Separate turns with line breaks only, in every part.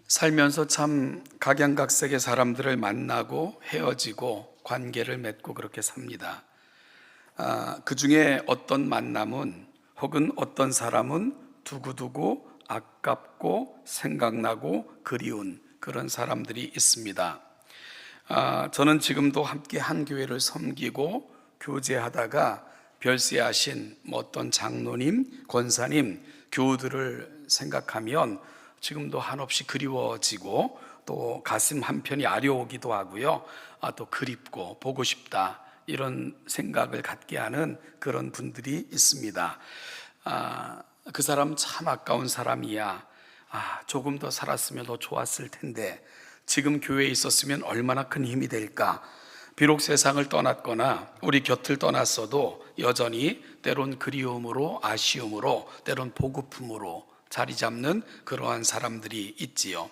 살면서 참 각양각색의 사람들을 만나고 헤어지고 관계를 맺고 그렇게 삽니다. 그 중에 어떤 만남은 혹은 어떤 사람은 두고두고 아깝고 생각나고 그리운 그런 사람들이 있습니다. 저는 지금도 함께 한 교회를 섬기고 교제하다가 별세하신 어떤 장로님, 권사님, 교우들을 생각하면 지금도 한없이 그리워지고 또 가슴 한편이 아려오기도 하고요. 또 그립고 보고 싶다 이런 생각을 갖게 하는 그런 분들이 있습니다. 그 사람 참 아까운 사람이야. 조금 더 살았으면 더 좋았을 텐데 지금 교회에 있었으면 얼마나 큰 힘이 될까. 비록 세상을 떠났거나 우리 곁을 떠났어도 여전히 때론 그리움으로, 아쉬움으로, 때론 보고픔으로 자리 잡는 그러한 사람들이 있지요.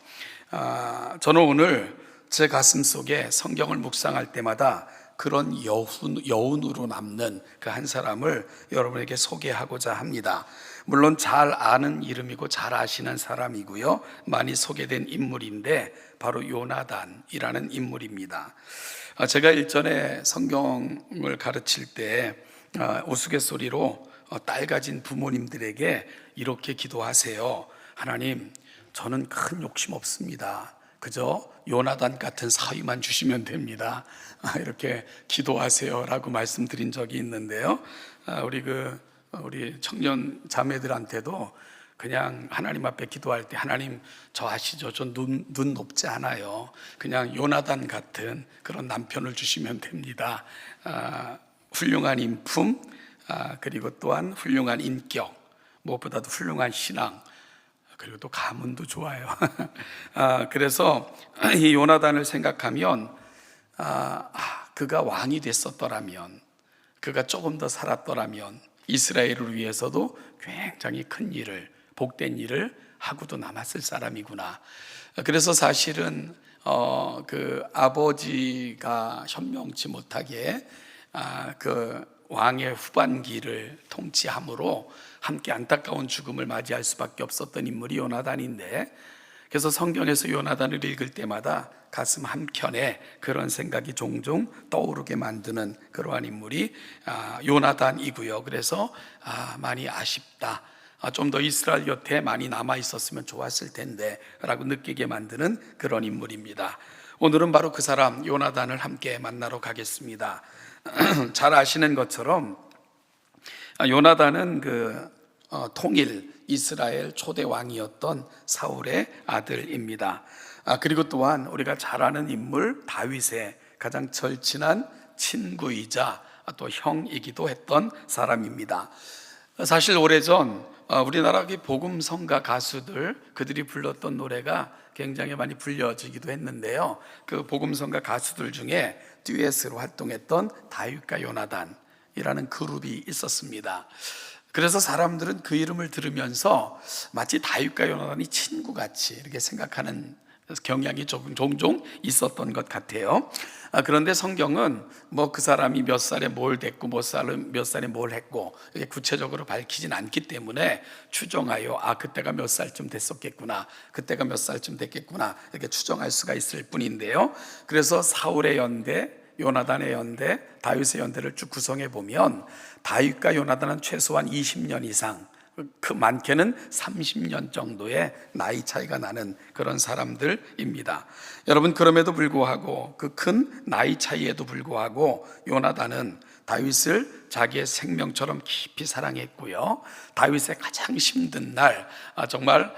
저는 오늘 제 가슴 속에 성경을 묵상할 때마다 그런 여운으로 남는 그 한 사람을 여러분에게 소개하고자 합니다. 물론 잘 아는 이름이고 잘 아시는 사람이고요, 많이 소개된 인물인데 바로 요나단이라는 인물입니다. 제가 일전에 성경을 가르칠 때 우스갯소리로 딸 가진 부모님들에게 이렇게 기도하세요. 하나님, 저는 큰 욕심 없습니다. 그저 요나단 같은 사위만 주시면 됩니다. 이렇게 기도하세요 라고 말씀드린 적이 있는데요. 우리 청년 자매들한테도 그냥 하나님 앞에 기도할 때 하나님, 저 아시죠? 저 눈 높지 않아요. 그냥 요나단 같은 그런 남편을 주시면 됩니다. 훌륭한 인품, 그리고 또한 훌륭한 인격, 무엇보다도 훌륭한 신앙, 그리고 또 가문도 좋아요. 그래서 이 요나단을 생각하면 그가 왕이 됐었더라면, 그가 조금 더 살았더라면 이스라엘을 위해서도 굉장히 큰 일을, 복된 일을 하고도 남았을 사람이구나. 그래서 사실은 그 아버지가 현명치 못하게 그 왕의 후반기를 통치함으로 함께 안타까운 죽음을 맞이할 수밖에 없었던 인물이 요나단인데, 그래서 성경에서 요나단을 읽을 때마다 가슴 한켠에 그런 생각이 종종 떠오르게 만드는 그러한 인물이 요나단이고요. 그래서 많이 아쉽다, 좀 더 이스라엘 곁에 많이 남아 있었으면 좋았을 텐데 라고 느끼게 만드는 그런 인물입니다. 오늘은 바로 그 사람 요나단을 함께 만나러 가겠습니다. 잘 아시는 것처럼 요나단은 통일 이스라엘 초대 왕이었던 사울의 아들입니다. 그리고 또한 우리가 잘 아는 인물 다윗의 가장 절친한 친구이자 또 형이기도 했던 사람입니다. 사실 오래전 우리나라 복음성가 가수들, 그들이 불렀던 노래가 굉장히 많이 불려지기도 했는데요. 그 복음성가 가수들 중에 듀엣으로 활동했던 다윗과 요나단이라는 그룹이 있었습니다. 그래서 사람들은 그 이름을 들으면서 마치 다윗과 요나단이 친구같이 이렇게 생각하는 경향이 종종 있었던 것 같아요. 그런데 성경은 그 사람이 몇 살에 뭘 됐고 몇 살에 뭘 했고 이렇게 구체적으로 밝히진 않기 때문에 추정하여 그때가 몇 살쯤 됐었겠구나, 그때가 몇 살쯤 됐겠구나 이렇게 추정할 수가 있을 뿐인데요. 그래서 사울의 연대, 요나단의 연대, 다윗의 연대를 쭉 구성해 보면 다윗과 요나단은 최소한 20년 이상, 그 많게는 30년 정도의 나이 차이가 나는 그런 사람들입니다. 여러분, 그럼에도 불구하고 그 큰 나이 차이에도 불구하고 요나단은 다윗을 자기의 생명처럼 깊이 사랑했고요, 다윗의 가장 힘든 날 정말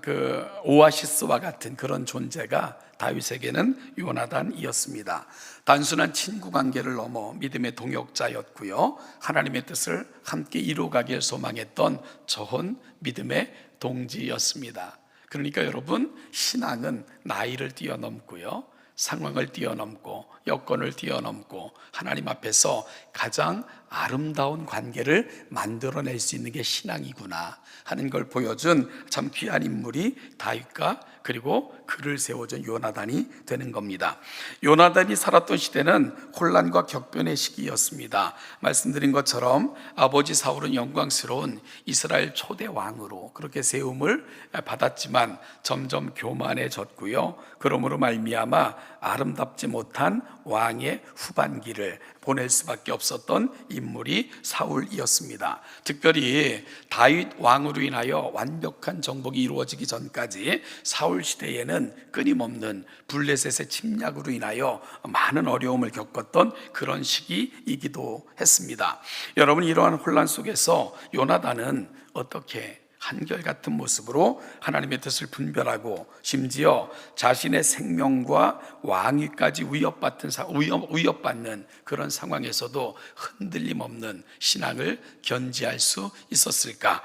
그 오아시스와 같은 그런 존재가 다윗에게는 요나단이었습니다. 단순한 친구 관계를 넘어 믿음의 동역자였고요, 하나님의 뜻을 함께 이루어가길 소망했던 좋은 믿음의 동지였습니다. 그러니까 여러분, 신앙은 나이를 뛰어넘고요, 상황을 뛰어넘고 여건을 뛰어넘고 하나님 앞에서 가장 아름다운 관계를 만들어낼 수 있는 게 신앙이구나 하는 걸 보여준 참 귀한 인물이 다윗과 그리고 그를 세워준 요나단이 되는 겁니다. 요나단이 살았던 시대는 혼란과 격변의 시기였습니다. 말씀드린 것처럼 아버지 사울은 영광스러운 이스라엘 초대 왕으로 그렇게 세움을 받았지만 점점 교만해졌고요. 그러므로 말미암아 아름답지 못한 왕의 후반기를 보낼 수밖에 없었던 인물이 사울이었습니다. 특별히 다윗 왕으로 인하여 완벽한 정복이 이루어지기 전까지 사울 시대에는 끊임없는 블레셋의 침략으로 인하여 많은 어려움을 겪었던 그런 시기이기도 했습니다. 여러분, 이러한 혼란 속에서 요나단은 어떻게 한결같은 모습으로 하나님의 뜻을 분별하고 심지어 자신의 생명과 왕위까지 위협받는 그런 상황에서도 흔들림 없는 신앙을 견지할 수 있었을까?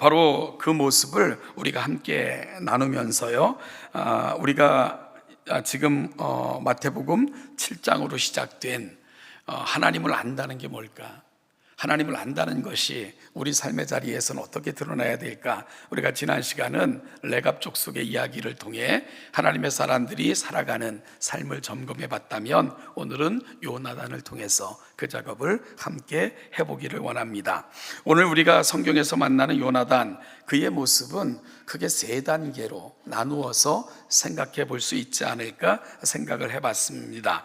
바로 그 모습을 우리가 함께 나누면서요, 우리가 지금 마태복음 7장으로 시작된 하나님을 안다는 게 뭘까? 하나님을 안다는 것이 우리 삶의 자리에서는 어떻게 드러나야 될까? 우리가 지난 시간은 레갑 족속의 이야기를 통해 하나님의 사람들이 살아가는 삶을 점검해 봤다면, 오늘은 요나단을 통해서 그 작업을 함께 해보기를 원합니다. 오늘 우리가 성경에서 만나는 요나단, 그의 모습은 크게 세 단계로 나누어서 생각해 볼 수 있지 않을까 생각을 해봤습니다.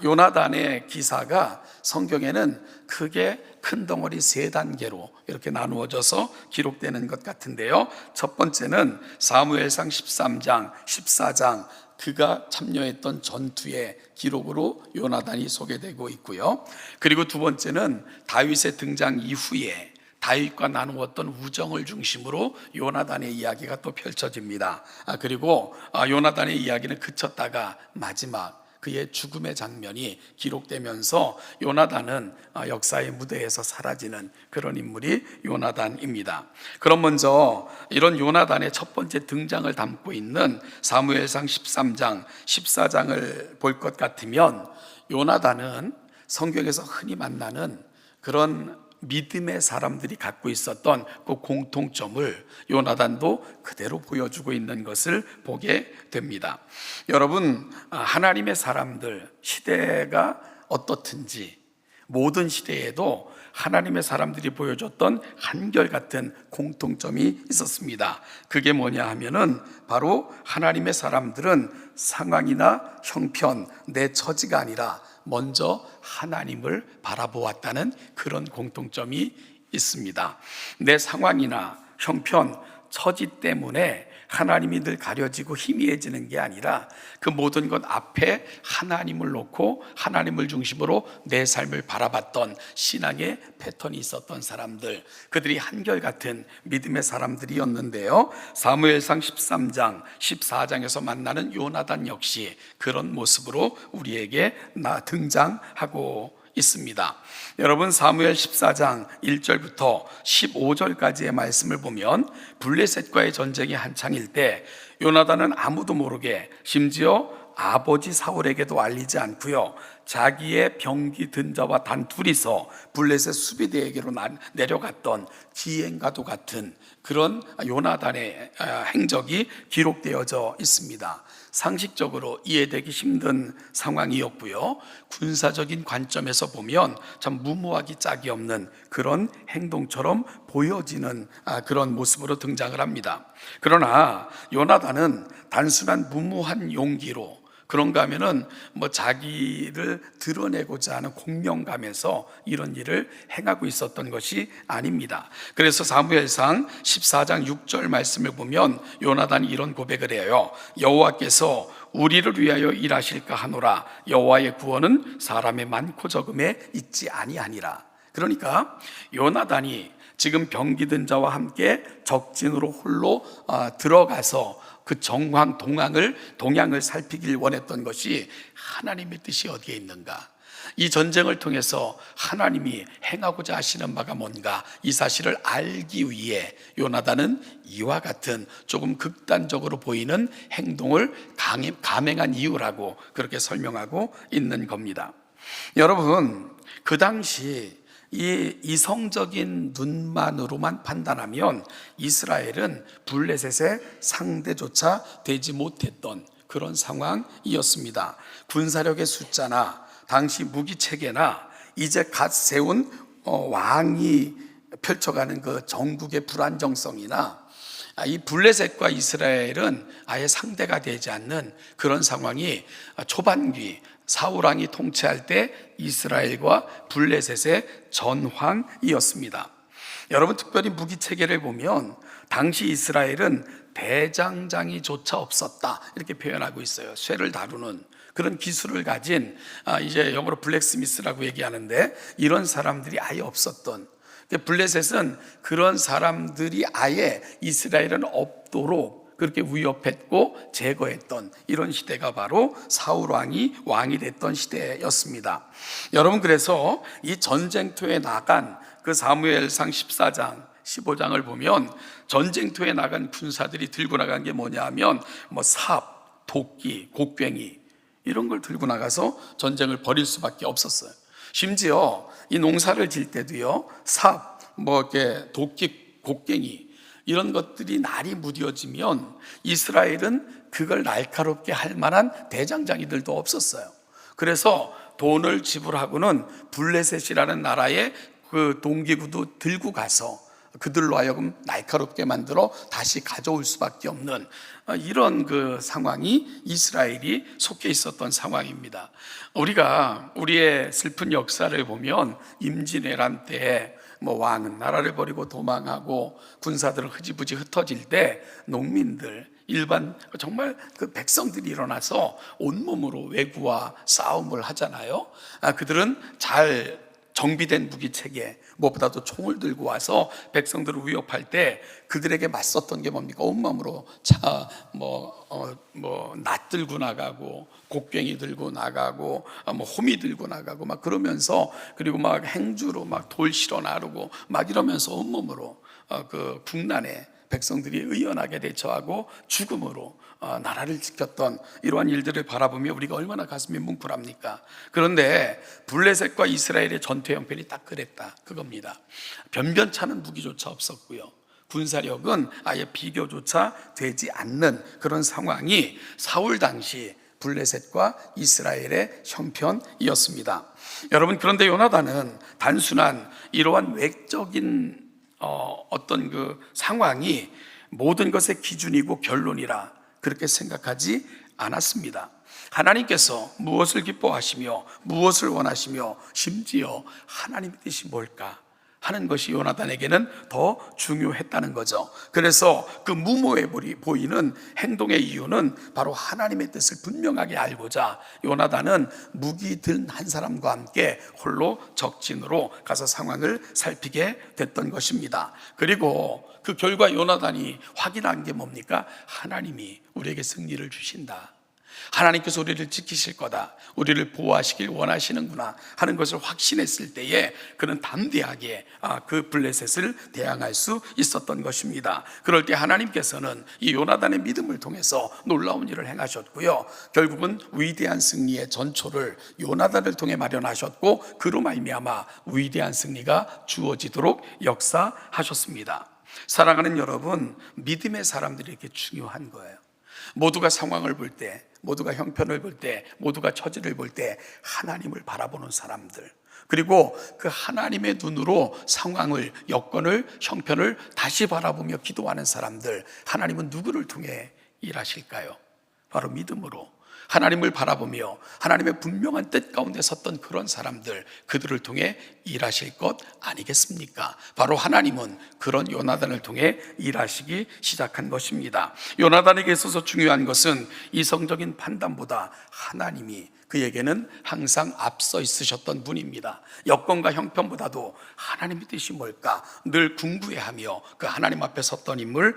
요나단의 기사가 성경에는 크게 큰 덩어리 세 단계로 이렇게 나누어져서 기록되는 것 같은데요, 첫 번째는 사무엘상 13장, 14장 그가 참여했던 전투의 기록으로 요나단이 소개되고 있고요. 그리고 두 번째는 다윗의 등장 이후에 다윗과 나누었던 우정을 중심으로 요나단의 이야기가 또 펼쳐집니다. 그리고 요나단의 이야기는 그쳤다가 마지막 그의 죽음의 장면이 기록되면서 요나단은 역사의 무대에서 사라지는 그런 인물이 요나단입니다. 그럼 먼저 이런 요나단의 첫 번째 등장을 담고 있는 사무엘상 13장, 14장을 볼 것 같으면, 요나단은 성경에서 흔히 만나는 그런 믿음의 사람들이 갖고 있었던 그 공통점을 요나단도 그대로 보여주고 있는 것을 보게 됩니다. 여러분, 하나님의 사람들, 시대가 어떻든지 모든 시대에도 하나님의 사람들이 보여줬던 한결같은 공통점이 있었습니다. 그게 뭐냐 하면은 바로 하나님의 사람들은 상황이나 형편, 내 처지가 아니라 먼저 하나님을 바라보았다는 그런 공통점이 있습니다. 내 상황이나 형편, 처지 때문에 하나님이 늘 가려지고 희미해지는 게 아니라 그 모든 것 앞에 하나님을 놓고 하나님을 중심으로 내 삶을 바라봤던 신앙의 패턴이 있었던 사람들, 그들이 한결같은 믿음의 사람들이었는데요, 사무엘상 13장, 14장에서 만나는 요나단 역시 그런 모습으로 우리에게 등장하고 있습니다. 여러분, 사무엘 14장 1절부터 15절까지의 말씀을 보면 블레셋과의 전쟁이 한창일 때 요나단은 아무도 모르게, 심지어 아버지 사울에게도 알리지 않고요, 자기의 병기 든 자와 단 둘이서 블레셋 수비대에게로 내려갔던 지행과도 같은 그런 요나단의 행적이 기록되어져 있습니다. 상식적으로 이해되기 힘든 상황이었고요, 군사적인 관점에서 보면 참 무모하기 짝이 없는 그런 행동처럼 보여지는 그런 모습으로 등장을 합니다. 그러나 요나단은 단순한 무모한 용기로, 그런가 하면은 자기를 드러내고자 하는 공명감에서 이런 일을 행하고 있었던 것이 아닙니다. 그래서 사무엘상 14장 6절 말씀을 보면 요나단이 이런 고백을 해요. 여호와께서 우리를 위하여 일하실까 하노라. 여호와의 구원은 사람의 많고 적음에 있지 아니하니라. 그러니까 요나단이 지금 병기든 자와 함께 적진으로 홀로 들어가서 그 정황 동향을 살피길 원했던 것이 하나님의 뜻이 어디에 있는가, 이 전쟁을 통해서 하나님이 행하고자 하시는 바가 뭔가, 이 사실을 알기 위해 요나단은 이와 같은 조금 극단적으로 보이는 행동을 감행한 이유라고 그렇게 설명하고 있는 겁니다. 여러분, 그 당시 이 이성적인 눈만으로만 판단하면 이스라엘은 블레셋의 상대조차 되지 못했던 그런 상황이었습니다. 군사력의 숫자나 당시 무기 체계나 이제 갓 세운 왕이 펼쳐가는 그 정국의 불안정성이나 이 블레셋과 이스라엘은 아예 상대가 되지 않는 그런 상황이 초반기 사울왕이 통치할 때 이스라엘과 블레셋의 전황이었습니다. 여러분, 특별히 무기 체계를 보면 당시 이스라엘은 대장장이조차 없었다, 이렇게 표현하고 있어요. 쇠를 다루는 그런 기술을 가진, 이제 영어로 블랙스미스라고 얘기하는데, 이런 사람들이 아예 없었던, 블레셋은 그런 사람들이 아예 이스라엘은 없도록 그렇게 위협했고 제거했던 이런 시대가 바로 사울왕이 왕이 됐던 시대였습니다. 여러분, 그래서 이 전쟁터에 나간 그 사무엘상 14장 15장을 보면 전쟁터에 나간 군사들이 들고 나간 게 뭐냐 하면 삽, 도끼, 곡괭이 이런 걸 들고 나가서 전쟁을 벌일 수밖에 없었어요. 심지어 이 농사를 질 때도요, 삽, 이렇게 도끼, 곡괭이 이런 것들이 날이 무뎌지면 이스라엘은 그걸 날카롭게 할 만한 대장장이들도 없었어요. 그래서 돈을 지불하고는 블레셋이라는 나라의 그 동기구도 들고 가서 그들로 하여금 날카롭게 만들어 다시 가져올 수밖에 없는 이런 그 상황이 이스라엘이 속해 있었던 상황입니다. 우리가 우리의 슬픈 역사를 보면 임진왜란 때 왕은 나라를 버리고 도망하고 군사들은 흐지부지 흩어질 때 농민들, 일반 정말 그 백성들이 일어나서 온몸으로 왜구와 싸움을 하잖아요. 그들은 잘 정비된 무기 체계, 무엇보다도 총을 들고 와서 백성들을 위협할 때 그들에게 맞섰던 게 뭡니까? 온몸으로 낫 들고 나가고 곡괭이 들고 나가고 호미 들고 나가고 막 그러면서, 그리고 막 행주로 막 돌 실어 나르고 막 이러면서 온몸으로 그 국난에 백성들이 의연하게 대처하고 죽음으로 나라를 지켰던 이러한 일들을 바라보며 우리가 얼마나 가슴이 뭉클합니까? 그런데 블레셋과 이스라엘의 전투 형편이 딱 그랬다, 그겁니다. 변변찮은 무기조차 없었고요, 군사력은 아예 비교조차 되지 않는 그런 상황이 사울 당시 블레셋과 이스라엘의 형편이었습니다. 여러분, 그런데 요나단은 단순한 이러한 외적인 어떤 그 상황이 모든 것의 기준이고 결론이라 그렇게 생각하지 않았습니다. 하나님께서 무엇을 기뻐하시며 무엇을 원하시며 심지어 하나님의 뜻이 뭘까 하는 것이 요나단에게는 더 중요했다는 거죠. 그래서 그 무모해 보이는 행동의 이유는 바로 하나님의 뜻을 분명하게 알고자 요나단은 무기 든 한 사람과 함께 홀로 적진으로 가서 상황을 살피게 됐던 것입니다. 그리고 그 결과 요나단이 확인한 게 뭡니까? 하나님이 우리에게 승리를 주신다, 하나님께서 우리를 지키실 거다, 우리를 보호하시길 원하시는구나 하는 것을 확신했을 때에 그는 담대하게 그 블레셋을 대항할 수 있었던 것입니다. 그럴 때 하나님께서는 이 요나단의 믿음을 통해서 놀라운 일을 행하셨고요, 결국은 위대한 승리의 전초를 요나단을 통해 마련하셨고 그로 말미암아 위대한 승리가 주어지도록 역사하셨습니다. 사랑하는 여러분, 믿음의 사람들이 이렇게 중요한 거예요. 모두가 상황을 볼 때, 모두가 형편을 볼 때, 모두가 처지를 볼 때 하나님을 바라보는 사람들, 그리고 그 하나님의 눈으로 상황을, 여건을, 형편을 다시 바라보며 기도하는 사람들, 하나님은 누구를 통해 일하실까요? 바로 믿음으로 하나님을 바라보며 하나님의 분명한 뜻 가운데 섰던 그런 사람들, 그들을 통해 일하실 것 아니겠습니까? 바로 하나님은 그런 요나단을 통해 일하시기 시작한 것입니다. 요나단에게 있어서 중요한 것은 이성적인 판단보다 하나님이 그에게는 항상 앞서 있으셨던 분입니다. 여건과 형편보다도 하나님의 뜻이 뭘까 늘 궁구해하며 그 하나님 앞에 섰던 인물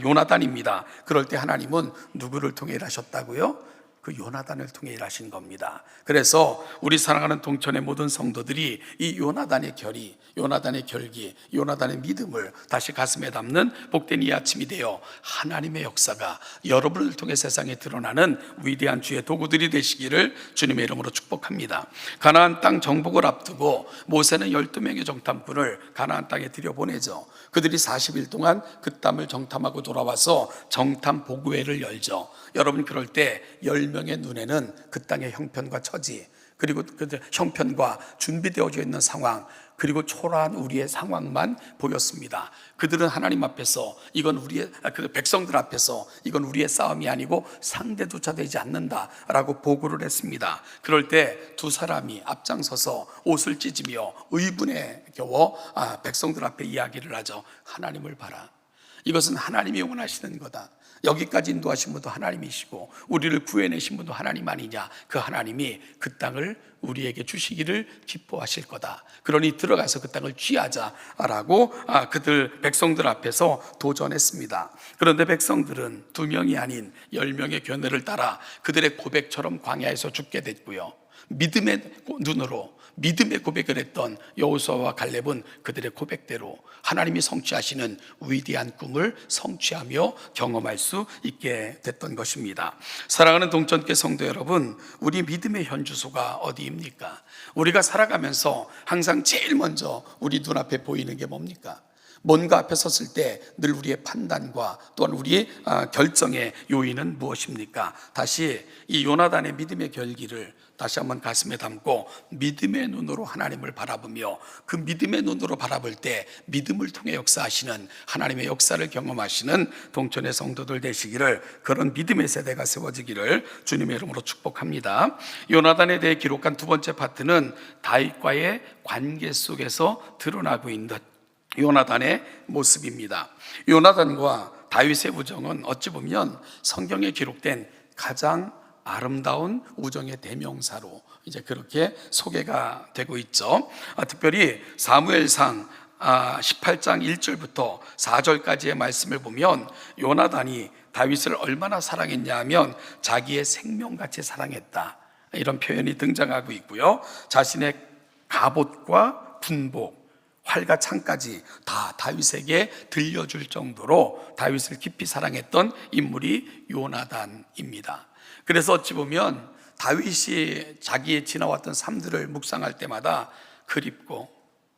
요나단입니다. 그럴 때 하나님은 누구를 통해 일하셨다고요? 그 요나단을 통해 일하신 겁니다. 그래서 우리 사랑하는 동천의 모든 성도들이 이 요나단의 결의, 요나단의 결기, 요나단의 믿음을 다시 가슴에 담는 복된 이 아침이 되어 하나님의 역사가 여러분을 통해 세상에 드러나는 위대한 주의 도구들이 되시기를 주님의 이름으로 축복합니다. 가나안 땅 정복을 앞두고 모세는 12명의 정탐꾼을 가나안 땅에 들여보내죠. 그들이 40일 동안 그 땅을 정탐하고 돌아와서 정탐 보고회를 열죠. 여러분, 그럴 때 10명의 눈에는 그 땅의 형편과 처지, 그리고 그 형편과 준비되어져 있는 상황, 그리고 초라한 우리의 상황만 보였습니다. 그들은 하나님 앞에서 이건 우리의, 그 백성들 앞에서 이건 우리의 싸움이 아니고 상대조차 되지 않는다라고 보고를 했습니다. 그럴 때 두 사람이 앞장서서 옷을 찢으며 의분에 겨워 백성들 앞에 이야기를 하죠. 하나님을 봐라. 이것은 하나님이 원하시는 거다. 여기까지 인도하신 분도 하나님이시고 우리를 구해내신 분도 하나님 아니냐. 그 하나님이 그 땅을 우리에게 주시기를 기뻐하실 거다. 그러니 들어가서 그 땅을 취하자라고 그들 백성들 앞에서 도전했습니다. 그런데 백성들은 2명이 아닌 10명의 견해를 따라 그들의 고백처럼 광야에서 죽게 됐고요. 믿음의 눈으로 믿음의 고백을 했던 여호수아와 갈렙은 그들의 고백대로 하나님이 성취하시는 위대한 꿈을 성취하며 경험할 수 있게 됐던 것입니다. 사랑하는 동천께 성도 여러분, 우리 믿음의 현주소가 어디입니까? 우리가 살아가면서 항상 제일 먼저 우리 눈앞에 보이는 게 뭡니까? 뭔가 앞에 섰을 때 늘 우리의 판단과 또한 우리의 결정의 요인은 무엇입니까? 다시 이 요나단의 믿음의 결기를 다시 한번 가슴에 담고 믿음의 눈으로 하나님을 바라보며 그 믿음의 눈으로 바라볼 때 믿음을 통해 역사하시는 하나님의 역사를 경험하시는 동천의 성도들 되시기를, 그런 믿음의 세대가 세워지기를 주님의 이름으로 축복합니다. 요나단에 대해 기록한 두 번째 파트는 다윗과의 관계 속에서 드러나고 있는 요나단의 모습입니다. 요나단과 다윗의 우정은 어찌 보면 성경에 기록된 가장 아름다운 우정의 대명사로 이제 그렇게 소개가 되고 있죠. 특별히 사무엘상 18장 1절부터 4절까지의 말씀을 보면 요나단이 다윗을 얼마나 사랑했냐 하면 자기의 생명같이 사랑했다, 이런 표현이 등장하고 있고요. 자신의 갑옷과 군복, 활과 창까지 다 다윗에게 들려줄 정도로 다윗을 깊이 사랑했던 인물이 요나단입니다. 그래서 어찌 보면 다윗이 자기의 지나왔던 삶들을 묵상할 때마다 그립고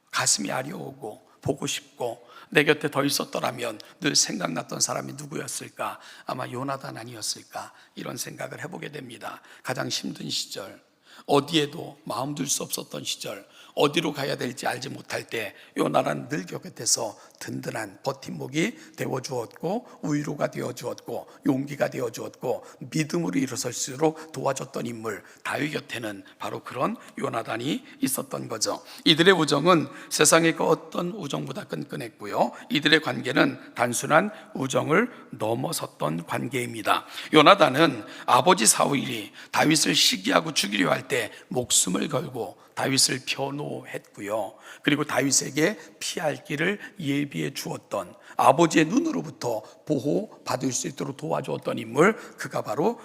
가슴이 아려오고 보고 싶고 내 곁에 더 있었더라면 늘 생각났던 사람이 누구였을까? 아마 요나단 아니었을까? 이런 생각을 해보게 됩니다. 가장 힘든 시절, 어디에도 마음 둘 수 없었던 시절, 어디로 가야 될지 알지 못할 때 요나단 늘 곁에서 든든한 버팀목이 되어주었고 위로가 되어주었고 용기가 되어주었고 믿음으로 일어설수록 도와줬던 인물, 다윗 곁에는 바로 그런 요나단이 있었던 거죠. 이들의 우정은 세상의 그 어떤 우정보다 끈끈했고요, 이들의 관계는 단순한 우정을 넘어섰던 관계입니다. 요나단은 아버지 사울이 다윗을 시기하고 죽이려 할 때 목숨을 걸고 다윗을 변호했고요. 그리고 다윗에게 피할 길을 예비해 주었던, 아버지의 눈으로부터 보호받을 수 있도록 도와주었던 인물, 그가 바로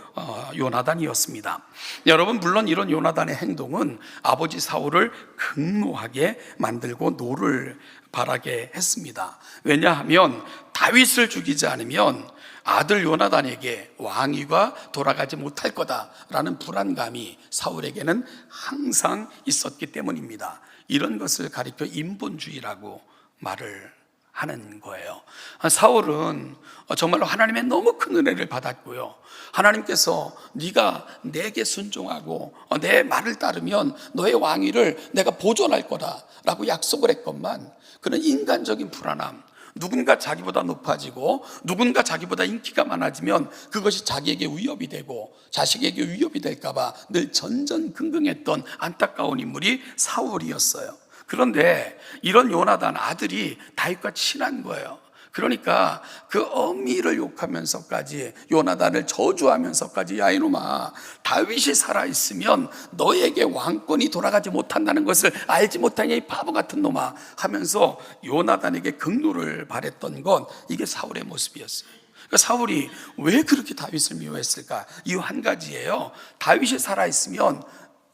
요나단이었습니다. 여러분, 물론 이런 요나단의 행동은 아버지 사울을 극노하게 만들고 노를 바라게 했습니다. 왜냐하면 다윗을 죽이지 않으면 아들 요나단에게 왕위가 돌아가지 못할 거다라는 불안감이 사울에게는 항상 있었기 때문입니다. 이런 것을 가리켜 인본주의라고 말을 하는 거예요. 사울은 정말로 하나님의 너무 큰 은혜를 받았고요, 하나님께서 네가 내게 순종하고 내 말을 따르면 너의 왕위를 내가 보존할 거다라고 약속을 했건만, 그는 인간적인 불안함, 누군가 자기보다 높아지고 누군가 자기보다 인기가 많아지면 그것이 자기에게 위협이 되고 자식에게 위협이 될까봐 늘 전전긍긍했던 안타까운 인물이 사울이었어요. 그런데 이런 요나단 아들이 다윗과 친한 거예요. 그러니까 그 어미를 욕하면서까지, 요나단을 저주하면서까지, 야 이놈아, 다윗이 살아있으면 너에게 왕권이 돌아가지 못한다는 것을 알지 못하냐 이 바보 같은 놈아 하면서 요나단에게 긍휼을 바랬던 건 이게 사울의 모습이었어요. 그러니까 사울이 왜 그렇게 다윗을 미워했을까? 이유 한 가지예요. 다윗이 살아있으면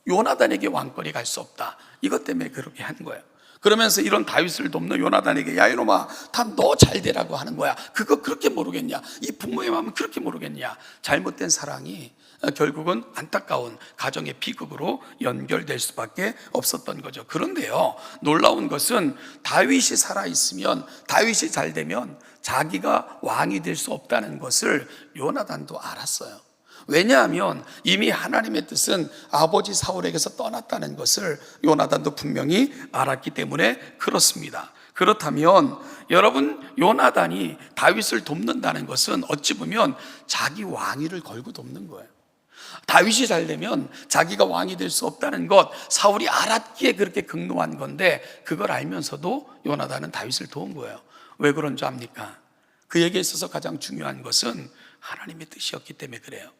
요나단에게 왕권이 갈 수 없다. 이것 때문에 그렇게 한 거예요. 그러면서 이런 다윗을 돕는 요나단에게, 야 이놈아, 다 너 잘 되라고 하는 거야. 그거 그렇게 모르겠냐? 이 부모의 마음은 그렇게 모르겠냐? 잘못된 사랑이 결국은 안타까운 가정의 비극으로 연결될 수밖에 없었던 거죠. 그런데요, 놀라운 것은 다윗이 살아있으면, 다윗이 잘 되면 자기가 왕이 될 수 없다는 것을 요나단도 알았어요. 왜냐하면 이미 하나님의 뜻은 아버지 사울에게서 떠났다는 것을 요나단도 분명히 알았기 때문에 그렇습니다. 그렇다면 여러분, 요나단이 다윗을 돕는다는 것은 어찌 보면 자기 왕위를 걸고 돕는 거예요. 다윗이 잘 되면 자기가 왕이 될 수 없다는 것, 사울이 알았기에 그렇게 극노한 건데, 그걸 알면서도 요나단은 다윗을 도운 거예요. 왜 그런 줄 압니까? 그에게 있어서 가장 중요한 것은 하나님의 뜻이었기 때문에 그래요.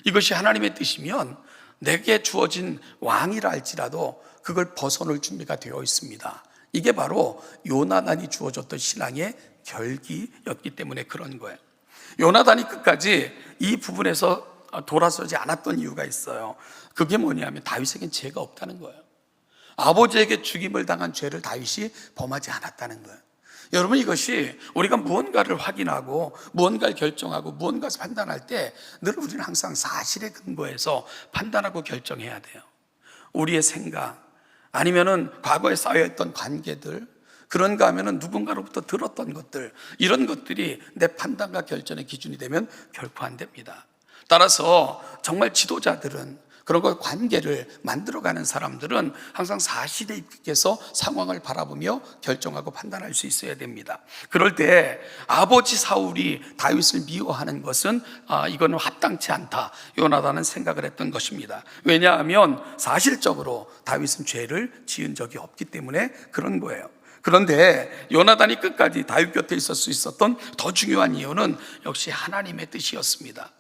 이것이 하나님의 뜻이면 내게 주어진 왕이라 할지라도 그걸 벗어놓을 준비가 되어 있습니다. 이게 바로 요나단이 주어졌던 신앙의 결기였기 때문에 그런 거예요. 요나단이 끝까지 이 부분에서 돌아서지 않았던 이유가 있어요. 그게 뭐냐면 다윗에겐 죄가 없다는 거예요. 아버지에게 죽임을 당한 죄를 다윗이 범하지 않았다는 거예요. 여러분, 이것이 우리가 무언가를 확인하고 무언가를 결정하고 무언가를 판단할 때 늘 우리는 항상 사실에 근거해서 판단하고 결정해야 돼요. 우리의 생각, 아니면은 과거에 쌓여있던 관계들, 그런가 하면은 누군가로부터 들었던 것들, 이런 것들이 내 판단과 결정의 기준이 되면 결코 안 됩니다. 따라서 정말 지도자들은, 그런 걸 관계를 만들어가는 사람들은 항상 사실에 입각해서 상황을 바라보며 결정하고 판단할 수 있어야 됩니다. 그럴 때 아버지 사울이 다윗을 미워하는 것은 이거는 합당치 않다, 요나단은 생각을 했던 것입니다. 왜냐하면 사실적으로 다윗은 죄를 지은 적이 없기 때문에 그런 거예요. 그런데 요나단이 끝까지 다윗 곁에 있을 수 있었던 더 중요한 이유는 역시 하나님의 뜻이었습니다.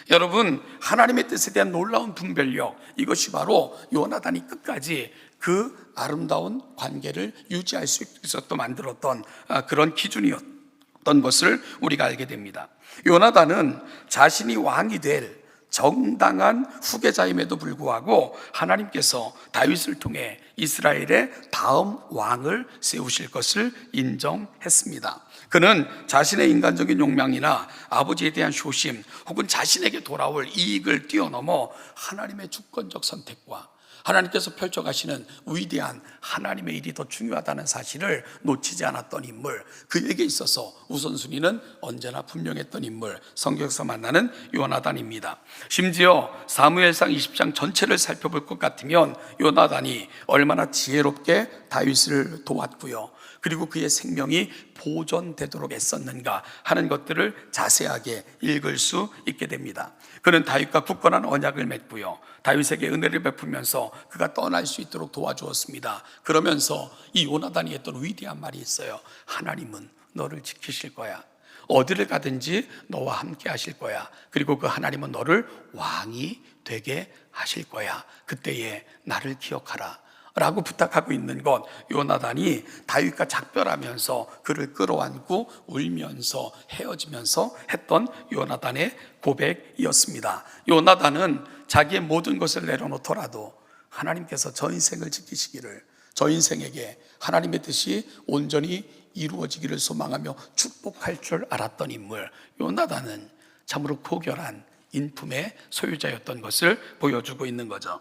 여러분, 하나님의 뜻에 대한 놀라운 분별력, 이것이 바로 요나단이 끝까지 그 아름다운 관계를 유지할 수 있었던, 만들었던 그런 기준이었던 것을 우리가 알게 됩니다. 요나단은 자신이 왕이 될 정당한 후계자임에도 불구하고 하나님께서 다윗을 통해 이스라엘의 다음 왕을 세우실 것을 인정했습니다. 그는 자신의 인간적인 욕망이나 아버지에 대한 효심, 혹은 자신에게 돌아올 이익을 뛰어넘어 하나님의 주권적 선택과 하나님께서 펼쳐가시는 위대한 하나님의 일이 더 중요하다는 사실을 놓치지 않았던 인물, 그에게 있어서 우선순위는 언제나 분명했던 인물, 성경에서 만나는 요나단입니다. 심지어 사무엘상 20장 전체를 살펴볼 것 같으면 요나단이 얼마나 지혜롭게 다윗을 도왔고요, 그리고 그의 생명이 보존되도록 애썼는가 하는 것들을 자세하게 읽을 수 있게 됩니다. 그는 다윗과 굳건한 언약을 맺고요, 다윗에게 은혜를 베풀면서 그가 떠날 수 있도록 도와주었습니다. 그러면서 이 요나단이 했던 위대한 말이 있어요. 하나님은 너를 지키실 거야. 어디를 가든지 너와 함께 하실 거야. 그리고 그 하나님은 너를 왕이 되게 하실 거야. 그때에 나를 기억하라 라고 부탁하고 있는 것, 요나단이 다윗과 작별하면서 그를 끌어안고 울면서 헤어지면서 했던 요나단의 고백이었습니다. 요나단은 자기의 모든 것을 내려놓더라도 하나님께서 저 인생을 지키시기를, 저 인생에게 하나님의 뜻이 온전히 이루어지기를 소망하며 축복할 줄 알았던 인물, 요나단은 참으로 고결한 인품의 소유자였던 것을 보여주고 있는 거죠.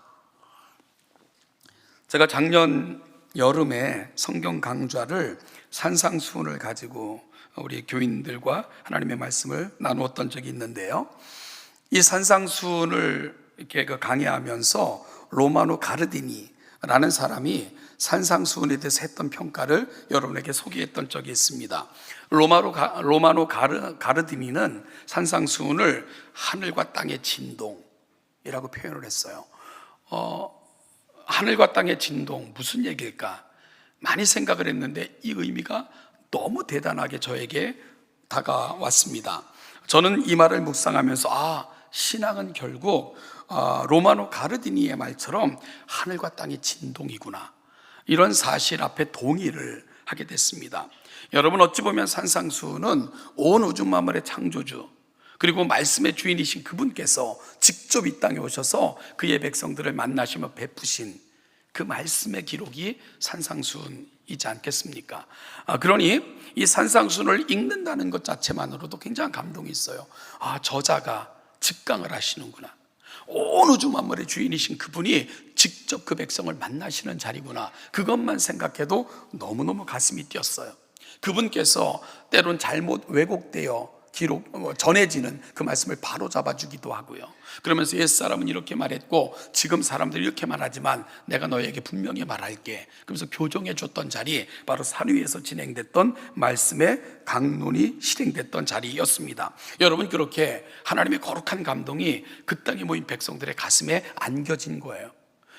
제가 작년 여름에 성경 강좌를 산상수훈을 가지고 우리 교인들과 하나님의 말씀을 나누었던 적이 있는데요, 이 산상수훈을 이렇게 강의하면서 로마노 가르디니라는 사람이 산상수훈에 대해서 했던 평가를 여러분에게 소개했던 적이 있습니다. 로마노 가르디니는 산상수훈을 하늘과 땅의 진동이라고 표현을 했어요. 하늘과 땅의 진동, 무슨 얘기일까? 많이 생각을 했는데 이 의미가 너무 대단하게 저에게 다가왔습니다. 저는 이 말을 묵상하면서 신앙은 결국 로마노 가르디니의 말처럼 하늘과 땅의 진동이구나, 이런 사실 앞에 동의를 하게 됐습니다. 여러분, 어찌 보면 산상수훈은 온 우주 만물의 창조주 그리고 말씀의 주인이신 그분께서 직접 이 땅에 오셔서 그의 백성들을 만나시며 베푸신 그 말씀의 기록이 산상수훈이지 않겠습니까? 그러니 이 산상수훈을 읽는다는 것 자체만으로도 굉장한 감동이 있어요. 저자가 직강을 하시는구나. 온 우주 만물의 주인이신 그분이 직접 그 백성을 만나시는 자리구나. 그것만 생각해도 너무너무 가슴이 뛰었어요. 그분께서 때론 잘못 왜곡되어 전해지는 그 말씀을 바로 잡아주기도 하고요. 그러면서 옛사람은 이렇게 말했고 지금 사람들이 이렇게 말하지만 내가 너에게 분명히 말할게. 그러면서 교정해 줬던 자리, 바로 산 위에서 진행됐던 말씀의 강론이 실행됐던 자리였습니다. 여러분, 그렇게 하나님의 거룩한 감동이 그 땅에 모인 백성들의 가슴에 안겨진 거예요.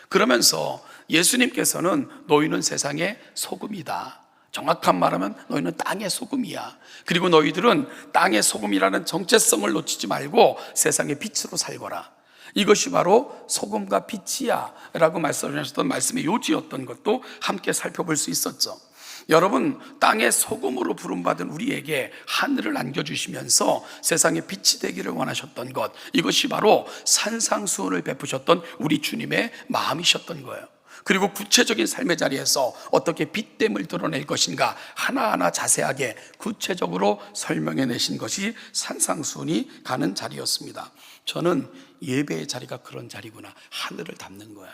그러면서 예수님께서는 너희는 세상의 소금이다, 정확한 말하면 너희는 땅의 소금이야. 그리고 너희들은 땅의 소금이라는 정체성을 놓치지 말고 세상의 빛으로 살거라. 이것이 바로 소금과 빛이야 라고 말씀하셨던 말씀의 요지였던 것도 함께 살펴볼 수 있었죠. 여러분, 땅의 소금으로 부름받은 우리에게 하늘을 안겨주시면서 세상의 빛이 되기를 원하셨던 것, 이것이 바로 산상수훈을 베푸셨던 우리 주님의 마음이셨던 거예요. 그리고 구체적인 삶의 자리에서 어떻게 빛됨을 드러낼 것인가 하나하나 자세하게 구체적으로 설명해 내신 것이 산상수훈이 가는 자리였습니다. 저는 예배의 자리가 그런 자리구나, 하늘을 담는 거예요.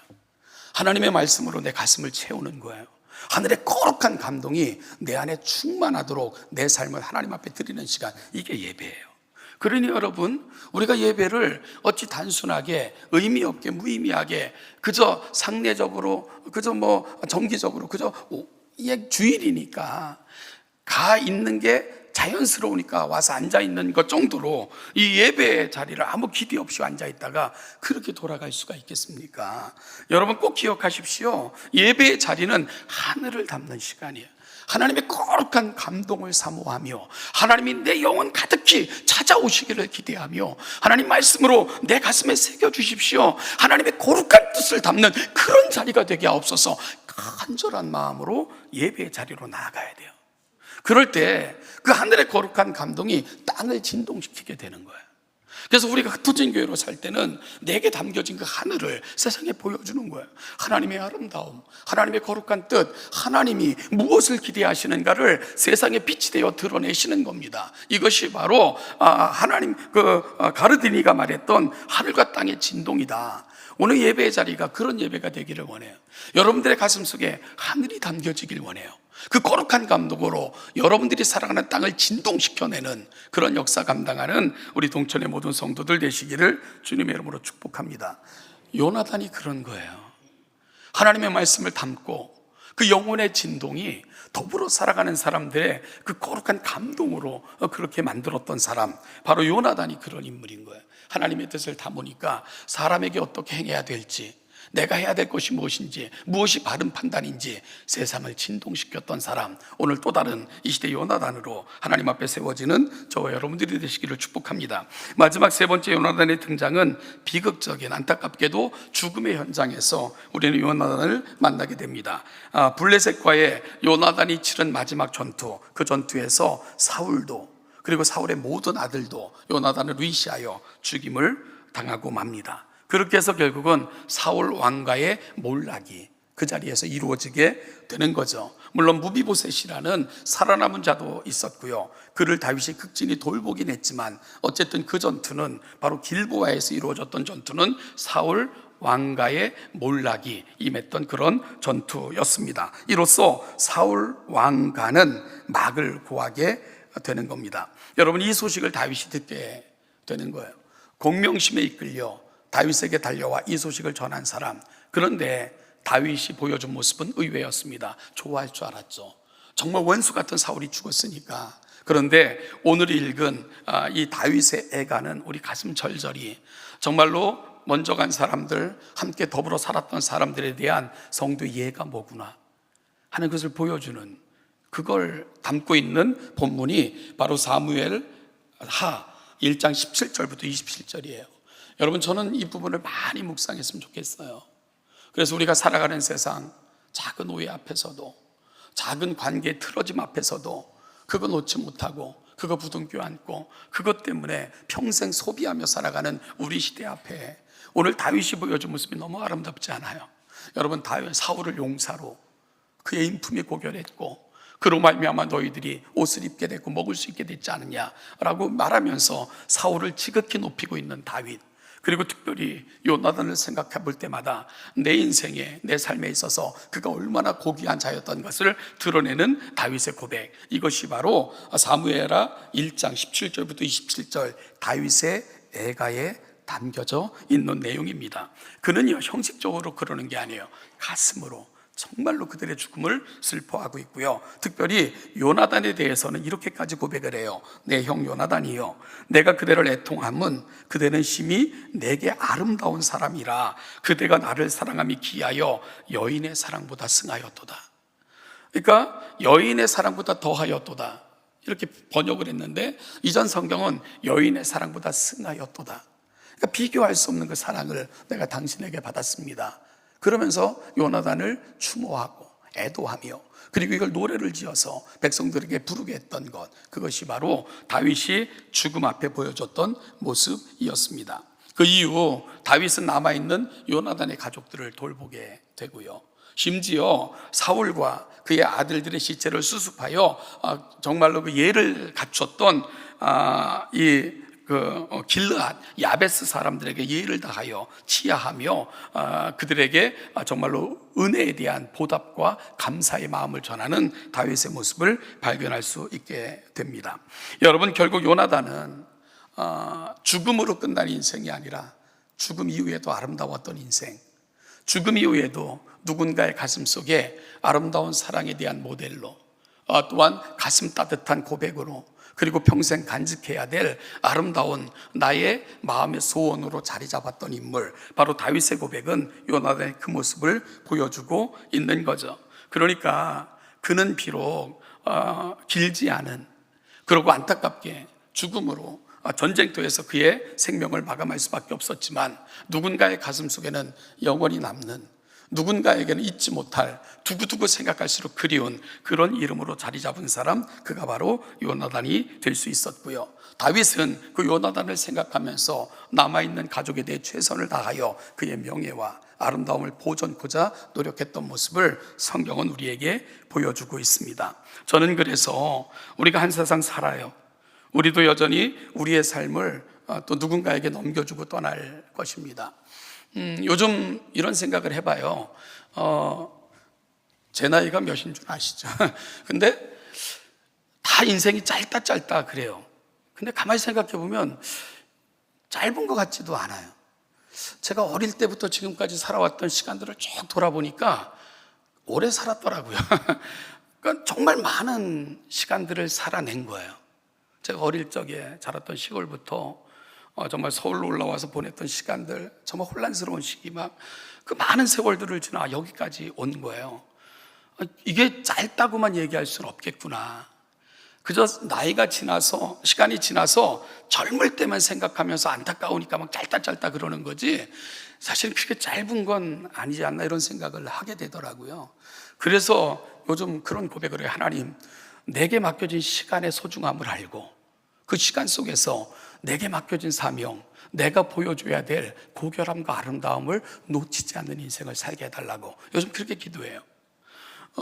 하나님의 말씀으로 내 가슴을 채우는 거예요. 하늘의 거룩한 감동이 내 안에 충만하도록 내 삶을 하나님 앞에 드리는 시간, 이게 예배예요. 그러니 여러분, 우리가 예배를 어찌 단순하게 의미 없게 무의미하게 그저 상례적으로 그저 정기적으로 그저 주일이니까 가 있는 게 자연스러우니까 와서 앉아 있는 것 정도로 이 예배의 자리를 아무 기대 없이 앉아 있다가 그렇게 돌아갈 수가 있겠습니까? 여러분, 꼭 기억하십시오. 예배의 자리는 하늘을 담는 시간이에요. 하나님의 거룩한 감동을 사모하며 하나님이 내 영혼 가득히 찾아오시기를 기대하며 하나님 말씀으로 내 가슴에 새겨주십시오. 하나님의 거룩한 뜻을 담는 그런 자리가 되게 하옵소서. 간절한 마음으로 예배의 자리로 나아가야 돼요. 그럴 때 그 하늘의 거룩한 감동이 땅을 진동시키게 되는 거예요. 그래서 우리가 흩어진 교회로 살 때는 내게 담겨진 그 하늘을 세상에 보여주는 거예요. 하나님의 아름다움, 하나님의 거룩한 뜻, 하나님이 무엇을 기대하시는가를 세상에 빛이 되어 드러내시는 겁니다. 이것이 바로 하나님 가르디니가 말했던 하늘과 땅의 진동이다. 오늘 예배의 자리가 그런 예배가 되기를 원해요. 여러분들의 가슴 속에 하늘이 담겨지길 원해요. 그 거룩한 감동으로 여러분들이 살아가는 땅을 진동시켜내는 그런 역사 감당하는 우리 동천의 모든 성도들 되시기를 주님의 이름으로 축복합니다. 요나단이 그런 거예요. 하나님의 말씀을 담고 그 영혼의 진동이 더불어 살아가는 사람들의 그 거룩한 감동으로 그렇게 만들었던 사람, 바로 요나단이 그런 인물인 거예요. 하나님의 뜻을 담으니까 사람에게 어떻게 행해야 될지, 내가 해야 될 것이 무엇인지, 무엇이 바른 판단인지 세상을 진동시켰던 사람, 오늘 또 다른 이 시대 요나단으로 하나님 앞에 세워지는 저와 여러분들이 되시기를 축복합니다. 마지막 세 번째 요나단의 등장은 비극적인, 안타깝게도 죽음의 현장에서 우리는 요나단을 만나게 됩니다. 블레셋과의 요나단이 치른 마지막 전투, 그 전투에서 사울도 그리고 사울의 모든 아들도 요나단을 위시하여 죽임을 당하고 맙니다. 그렇게 해서 결국은 사울 왕가의 몰락이 그 자리에서 이루어지게 되는 거죠. 물론 무비보셋이라는 살아남은 자도 있었고요, 그를 다윗이 극진히 돌보긴 했지만 어쨌든 그 전투는 바로 길보아에서 이루어졌던 전투는 사울 왕가의 몰락이 임했던 그런 전투였습니다. 이로써 사울 왕가는 막을 고하게 되는 겁니다. 여러분, 이 소식을 다윗이 듣게 되는 거예요. 공명심에 이끌려 다윗에게 달려와 이 소식을 전한 사람, 그런데 다윗이 보여준 모습은 의외였습니다. 좋아할 줄 알았죠. 정말 원수 같은 사울이 죽었으니까. 그런데 오늘 읽은 이 다윗의 애가는 우리 가슴 절절히 정말로 먼저 간 사람들, 함께 더불어 살았던 사람들에 대한 성도의 예가 뭐구나 하는 것을 보여주는, 그걸 담고 있는 본문이 바로 사무엘 하 1장 17절부터 27절이에요. 여러분, 저는 이 부분을 많이 묵상했으면 좋겠어요. 그래서 우리가 살아가는 세상 작은 오해 앞에서도 작은 관계의 틀어짐 앞에서도 그거 놓지 못하고 그거 부둥켜 안고 그것 때문에 평생 소비하며 살아가는 우리 시대 앞에 오늘 다윗이 보여준 모습이 너무 아름답지 않아요? 여러분, 다윗 사울을 용사로 그의 인품이 고결했고 그로 말미암아 너희들이 옷을 입게 됐고 먹을 수 있게 됐지 않느냐라고 말하면서 사울을 지극히 높이고 있는 다윗, 그리고 특별히 요나단을 생각해 볼 때마다 내 인생에, 내 삶에 있어서 그가 얼마나 고귀한 자였던 것을 드러내는 다윗의 고백, 이것이 바로 사무엘하 1장 17절부터 27절 다윗의 애가에 담겨져 있는 내용입니다. 그는요, 형식적으로 그러는 게 아니에요. 가슴으로 정말로 그들의 죽음을 슬퍼하고 있고요. 특별히 요나단에 대해서는 이렇게까지 고백을 해요. 내 형 요나단이요, 내가 그대를 애통함은 그대는 심히 내게 아름다운 사람이라 그대가 나를 사랑함이 기하여 여인의 사랑보다 승하였도다. 그러니까 여인의 사랑보다 더하였도다, 이렇게 번역을 했는데 이전 성경은 여인의 사랑보다 승하였도다. 그러니까 비교할 수 없는 그 사랑을 내가 당신에게 받았습니다. 그러면서 요나단을 추모하고 애도하며 그리고 이걸 노래를 지어서 백성들에게 부르게 했던 것, 그것이 바로 다윗이 죽음 앞에 보여줬던 모습이었습니다. 그 이후 다윗은 남아있는 요나단의 가족들을 돌보게 되고요, 심지어 사울과 그의 아들들의 시체를 수습하여 정말로 그 예를 갖췄던 길르앗 야베스 사람들에게 예를 다하여 치하하며 그들에게 정말로 은혜에 대한 보답과 감사의 마음을 전하는 다윗의 모습을 발견할 수 있게 됩니다. 여러분, 결국 요나단은 죽음으로 끝난 인생이 아니라 죽음 이후에도 아름다웠던 인생, 죽음 이후에도 누군가의 가슴 속에 아름다운 사랑에 대한 모델로, 또한 가슴 따뜻한 고백으로, 그리고 평생 간직해야 될 아름다운 나의 마음의 소원으로 자리 잡았던 인물, 바로 다윗의 고백은 요나단의 그 모습을 보여주고 있는 거죠. 그러니까 그는 비록 길지 않은, 그리고 안타깝게 죽음으로 전쟁터에서 그의 생명을 마감할 수밖에 없었지만 누군가의 가슴 속에는 영원히 남는, 누군가에게는 잊지 못할, 두고두고 생각할수록 그리운 그런 이름으로 자리 잡은 사람, 그가 바로 요나단이 될 수 있었고요. 다윗은 그 요나단을 생각하면서 남아있는 가족에 대해 최선을 다하여 그의 명예와 아름다움을 보존하고자 노력했던 모습을 성경은 우리에게 보여주고 있습니다. 저는 그래서 우리가 한 세상 살아요. 우리도 여전히 우리의 삶을 또 누군가에게 넘겨주고 떠날 것입니다. 요즘 이런 생각을 해봐요. 제 나이가 몇인 줄 아시죠? 근데 다 인생이 짧다 그래요. 근데 가만히 생각해 보면 짧은 것 같지도 않아요. 제가 어릴 때부터 지금까지 살아왔던 시간들을 쭉 돌아보니까 오래 살았더라고요. 그러니까 정말 많은 시간들을 살아낸 거예요. 제가 어릴 적에 자랐던 시골부터 정말 서울로 올라와서 보냈던 시간들, 정말 혼란스러운 시기, 막 그 많은 세월들을 지나 여기까지 온 거예요. 이게 짧다고만 얘기할 수는 없겠구나. 그저 나이가 지나서, 시간이 지나서 젊을 때만 생각하면서 안타까우니까 막 짧다 그러는 거지, 사실 그렇게 짧은 건 아니지 않나, 이런 생각을 하게 되더라고요. 그래서 요즘 그런 고백을 해요. 하나님, 내게 맡겨진 시간의 소중함을 알고 그 시간 속에서 내게 맡겨진 사명, 내가 보여줘야 될 고결함과 아름다움을 놓치지 않는 인생을 살게 해달라고 요즘 그렇게 기도해요.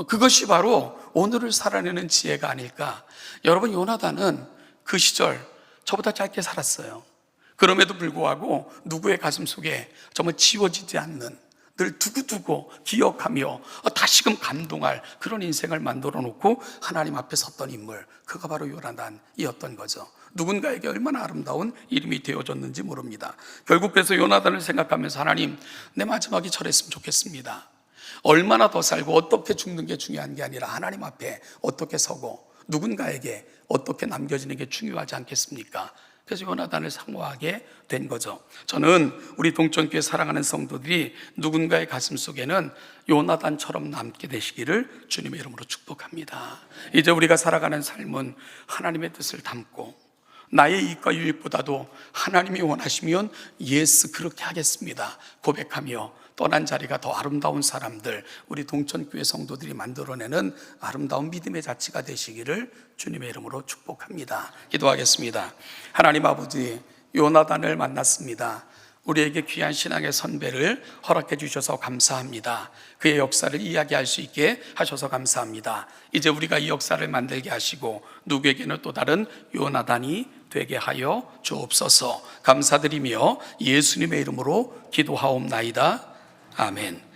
그것이 바로 오늘을 살아내는 지혜가 아닐까. 여러분, 요나단은 그 시절 저보다 짧게 살았어요. 그럼에도 불구하고 누구의 가슴 속에 정말 지워지지 않는, 늘 두고두고 기억하며 다시금 감동할 그런 인생을 만들어 놓고 하나님 앞에 섰던 인물, 그가 바로 요나단이었던 거죠. 누군가에게 얼마나 아름다운 이름이 되어졌는지 모릅니다. 결국 그래서 요나단을 생각하면서 하나님, 내 마지막이 저랬으면 좋겠습니다. 얼마나 더 살고 어떻게 죽는 게 중요한 게 아니라 하나님 앞에 어떻게 서고 누군가에게 어떻게 남겨지는 게 중요하지 않겠습니까? 그래서 요나단을 사모하게 된 거죠. 저는 우리 동천교회 사랑하는 성도들이 누군가의 가슴 속에는 요나단처럼 남게 되시기를 주님의 이름으로 축복합니다. 이제 우리가 살아가는 삶은 하나님의 뜻을 담고 나의 이익과 유익보다도 하나님이 원하시면 예스, 그렇게 하겠습니다 고백하며 떠난 자리가 더 아름다운 사람들, 우리 동천교회 성도들이 만들어내는 아름다운 믿음의 자치가 되시기를 주님의 이름으로 축복합니다. 기도하겠습니다. 하나님 아버지, 요나단을 만났습니다. 우리에게 귀한 신앙의 선배를 허락해 주셔서 감사합니다. 그의 역사를 이야기할 수 있게 하셔서 감사합니다. 이제 우리가 이 역사를 만들게 하시고 누구에게는 또 다른 요나단이 되게 하여 주옵소서. 감사드리며 예수님의 이름으로 기도하옵나이다. 아멘.